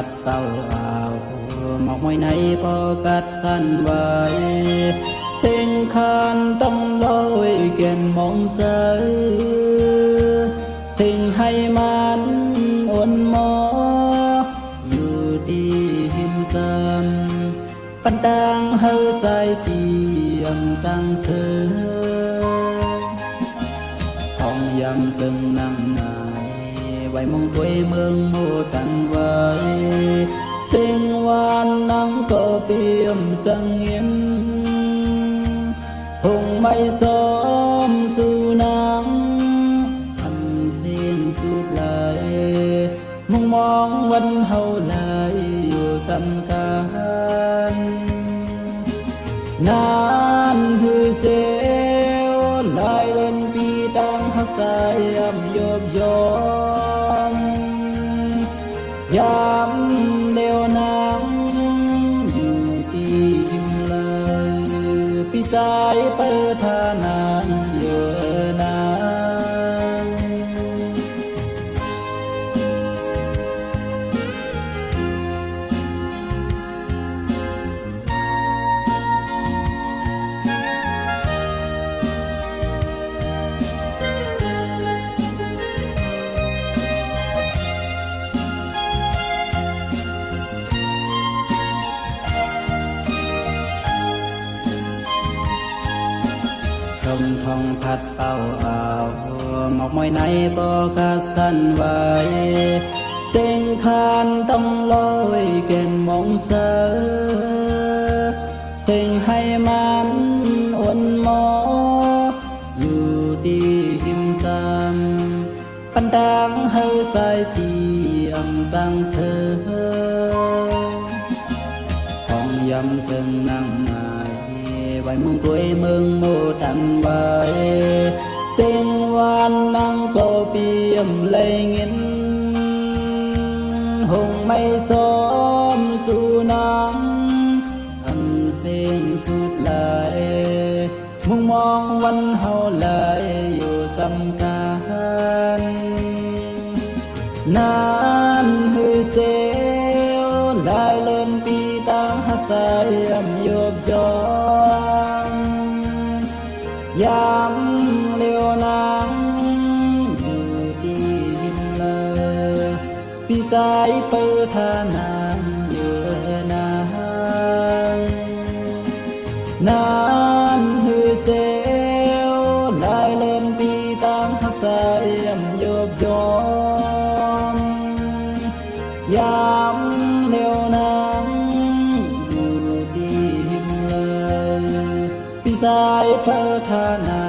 ผัดเต้าอ่าวหมอกมวยในปอกัดสั้นไว้เส้นคานต้องลอยเก่นมองเสือสิ่งให้มันอ่อนมออยู่ดีหิมซ้ำปันดังเฮาใส่เตียงตั้งเสือห้องยำซึ่งนั่งนายไว้มองถ้วยเมืองโมตันไว้สิ่งวานนั่งก็เปียมสังเงียนคงไม่สมสู่นังทำเสียงสุดไหลมุงมองวันเฮาไหลอยู่สำคัญนานคือเสียวลายเล่นปีตั้งหักสายยำยบยอมยามเดียวน้ำอยู่ที่หิมเลยพี่สายเปิดทานานอยู่นานทองผัดเต้าอ่าวหมอกมวยในปอกัดสั้นไว้เส้นคานต้องลอยเก่นมองเสือสิ่งให้มันอ่อนมออยู่ดีหิมซ้ำปันดังเฮาใส่เตียงตั้งเสือห้องยำซึ่งนั่งนายไว้มุงถ้วยเมืองโมตันไว้เสียงวานนั่งก็เปียมเลยเงินหงไม่สมสู่น้ำทำเสียงสุดไหลมุงมองวันเฮาไหลอยู่สำคัญนานคือเสียวลายเล่นปีตั้งหักสายยำยบยอยามเลี้ยวน้ำอยู่ที่หิมเลยพี่สายเปิดทานานอยู่นานนานคือเสียวลายเล่นปีตั้งหักสายยำยบยยามเลี้ยวน้ำอยู่ที่หิมเลยพี่สายเปิดทานาน